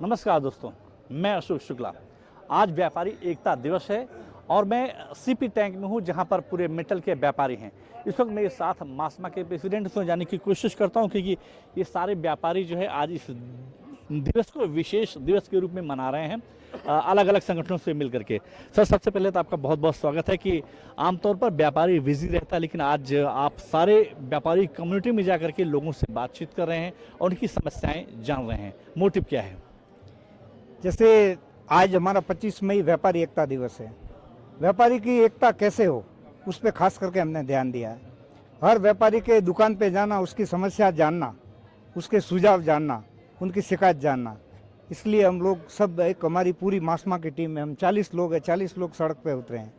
नमस्कार दोस्तों, मैं अशोक शुक्ला। आज व्यापारी एकता दिवस है और मैं सीपी टैंक में हूं जहां पर पूरे मेटल के व्यापारी हैं। इस वक्त मेरे साथ मासमा के प्रेसिडेंट से जाने की कोशिश करता हूं क्योंकि ये सारे व्यापारी जो है आज इस दिवस को विशेष दिवस के रूप में मना रहे हैं अलग अलग संगठनों से मिल करके। सर, सबसे पहले तो आपका बहुत बहुत स्वागत है कि आमतौर पर व्यापारी बिजी रहता है, लेकिन आज आप सारे व्यापारी कम्युनिटी में जा करके लोगों से बातचीत कर रहे हैं और उनकी समस्याएं जान रहे हैं। मोटिव क्या है? जैसे आज हमारा 25 मई व्यापारी एकता दिवस है। व्यापारी की एकता कैसे हो उस पर खास करके हमने ध्यान दिया है। हर व्यापारी के दुकान पे जाना, उसकी समस्या जानना, उसके सुझाव जानना, उनकी शिकायत जानना। इसलिए हम लोग सब एक हमारी पूरी मासमा की टीम में हम 40 लोग हैं, 40 लोग सड़क पे उतरे हैं।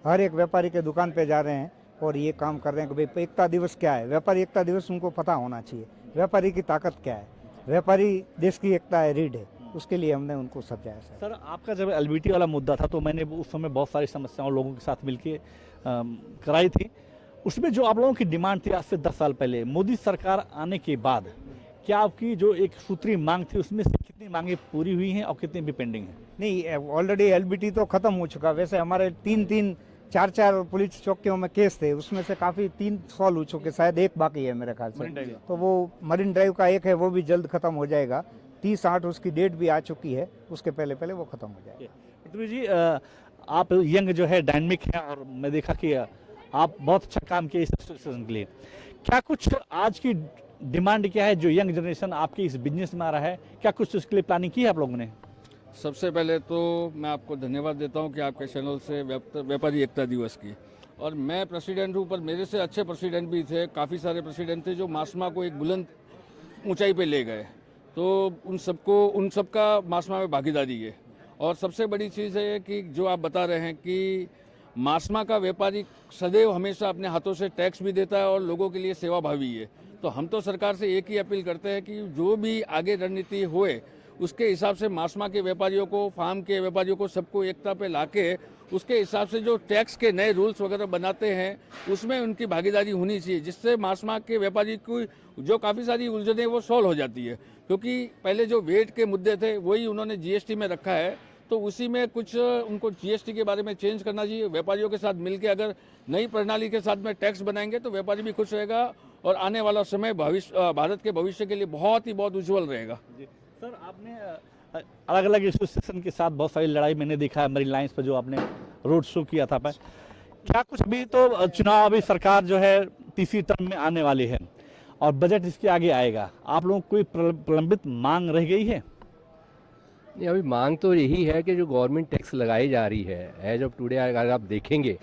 हर एक व्यापारी के दुकान पे जा रहे हैं और ये काम कर रहे हैं कि भाई एकता दिवस क्या है। व्यापारी एकता दिवस उनको पता होना चाहिए, व्यापारी की ताकत क्या है। व्यापारी देश की एकता है, रीढ़ है, उसके लिए हमने उनको समझाया। सर, आपका जब एलबीटी वाला मुद्दा था तो मैंने उस समय बहुत सारी समस्याओं लोगों के साथ मिलके कराई थी। उसमें जो आप लोगों की डिमांड थी आज से 10 साल पहले, मोदी सरकार आने के बाद क्या आपकी जो एक सूत्री मांग थी उसमें से कितनी मांगे पूरी हुई हैं और कितनी भी पेंडिंग है? नहीं, ऑलरेडी एलबीटी तो खत्म हो चुका। वैसे हमारे 3-3, 4-4 पुलिस चौकियों में केस थे, उसमें से काफी 3 सॉल्व हो चुके, शायद एक बाकी है मेरे ख्याल से। तो वो मरीन ड्राइव का एक है, वो भी जल्द खत्म हो जाएगा। 30/8 उसकी डेट भी आ चुकी है, उसके पहले पहले वो खत्म हो जाएगा। पृथ्वी जी, आप यंग जो है डायनेमिक है और मैं देखा कि आप बहुत अच्छा काम किए इस एसोसिएशन के लिए। क्या कुछ आज की डिमांड क्या है जो यंग जनरेशन आपके इस बिजनेस में आ रहा है, क्या कुछ उसके लिए प्लानिंग की है आप लोगों ने? सबसे पहले तो मैं आपको धन्यवाद देता हूं कि आपके चैनल से व्यापारी एकता दिवस की। और मैं प्रेसिडेंट हूं, पर मेरे से अच्छे प्रेसिडेंट भी थे। काफ़ी सारे प्रेसिडेंट थे जो मासमा को एक बुलंद ऊंचाई पे ले गए। तो उन सबका मासमा में भागीदारी है। और सबसे बड़ी चीज़ है कि जो आप बता रहे हैं कि मासमा का व्यापारी सदैव हमेशा अपने हाथों से टैक्स भी देता है और लोगों के लिए सेवाभावी है। तो हम तो सरकार से एक ही अपील करते हैं कि जो भी आगे रणनीति होए उसके हिसाब से मासमा के व्यापारियों को, फार्म के व्यापारियों को, सबको एकता पे लाके उसके हिसाब से जो टैक्स के नए रूल्स वगैरह बनाते हैं उसमें उनकी भागीदारी होनी चाहिए, जिससे मासमा के व्यापारी को जो काफ़ी सारी उलझनें वो सॉल्व हो जाती है। क्योंकि पहले जो वेट के मुद्दे थे वही उन्होंने जीएसटी में रखा है, तो उसी में कुछ उनको जीएसटी के बारे में चेंज करना चाहिए। व्यापारियों के साथ मिलकर अगर नई प्रणाली के साथ में टैक्स बनाएंगे तो व्यापारी भी खुश रहेगा और आने वाला समय भारत के भविष्य के लिए बहुत उज्जवल रहेगा। सर, आपने अलग अलग एसोसिएशन के साथ बहुत सारी लड़ाई मैंने देखा है, मरीन लाइन्स पर जो आपने रोड शो किया था। क्या कुछ अभी तो चुनाव, अभी सरकार जो है तीसरी टर्म में आने वाली है और बजट इसके आगे आएगा, आप लोगों को कोई प्रलंबित मांग रह गई है? नहीं, अभी मांग तो यही है कि जो गवर्नमेंट टैक्स लगाई जा रही है एज ऑफ टुडे, अगर आप देखेंगे,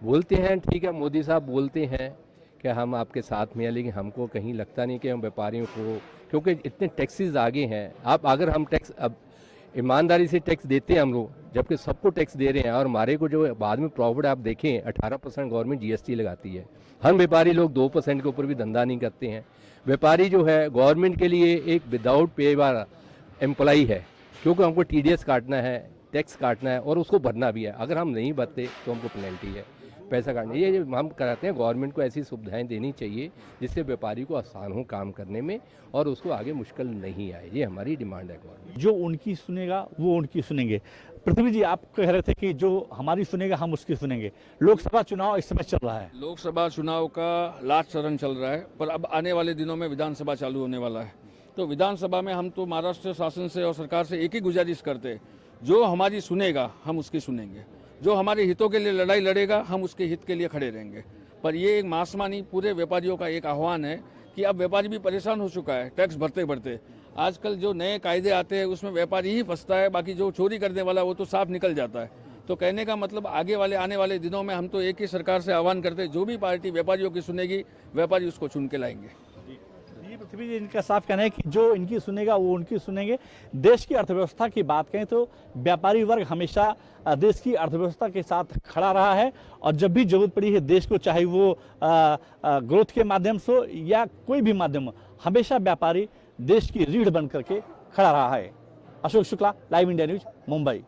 बोलते हैं ठीक है, मोदी साहब बोलते हैं कि हम आपके साथ में हैं, लेकिन हमको कहीं लगता नहीं कि हम व्यापारियों को, क्योंकि इतने टैक्सेस आगे हैं। अगर हम टैक्स अब ईमानदारी से टैक्स देते हैं हम लोग, जबकि सबको टैक्स दे रहे हैं, और हमारे को जो बाद में प्रॉफिट आप देखें 18% गवर्नमेंट जीएसटी लगाती है। हम व्यापारी लोग 2% के ऊपर भी धंधा नहीं करते हैं। व्यापारी जो है गवर्नमेंट के लिए एक विदाउट पे वाला एम्प्लॉई है, क्योंकि हमको टीडीएस काटना है, टैक्स काटना है और उसको भरना भी है। अगर हम नहीं भरते तो हमको पेनल्टी है, पैसा काटना। ये हम कराते हैं। गवर्नमेंट को ऐसी सुविधाएं देनी चाहिए जिससे व्यापारी को आसान हो काम करने में और उसको आगे मुश्किल नहीं आए। ये हमारी डिमांड है गवर्नमेंट। जो उनकी सुनेगा वो उनकी सुनेंगे। पृथ्वी जी, आप कह रहे थे कि जो हमारी सुनेगा हम उसकी सुनेंगे। लोकसभा चुनाव इस समय चल रहा है, लोकसभा चुनाव का लास्ट चरण चल रहा है, पर अब आने वाले दिनों में विधानसभा चालू होने वाला है। तो विधानसभा में हम तो महाराष्ट्र शासन से और सरकार से एक ही गुजारिश करते हैं, जो हमारी सुनेगा हम उसकी सुनेंगे, जो हमारे हितों के लिए लड़ाई लड़ेगा हम उसके हित के लिए खड़े रहेंगे। पर ये एक मासमा नहीं, पूरे व्यापारियों का एक आह्वान है कि अब व्यापारी भी परेशान हो चुका है टैक्स भरते भरते। आजकल जो नए कायदे आते हैं उसमें व्यापारी ही फंसता है, बाकी जो चोरी करने वाला वो तो साफ निकल जाता है। तो कहने का मतलब आने वाले दिनों में हम तो एक ही सरकार से आह्वान करते हैं, जो भी पार्टी व्यापारियों की सुनेगी व्यापारी उसको चुन के लाएंगे। पृथ्वी जी, इनका साफ कहना है कि जो इनकी सुनेगा वो उनकी सुनेंगे। देश की अर्थव्यवस्था की बात करें तो व्यापारी वर्ग हमेशा देश की अर्थव्यवस्था के साथ खड़ा रहा है और जब भी जरूरत पड़ी है देश को, चाहे वो ग्रोथ के माध्यम से हो या कोई भी माध्यम हो, हमेशा व्यापारी देश की रीढ़ बन करके खड़ा रहा है। Ashok Shukla, live India news, Mumbai.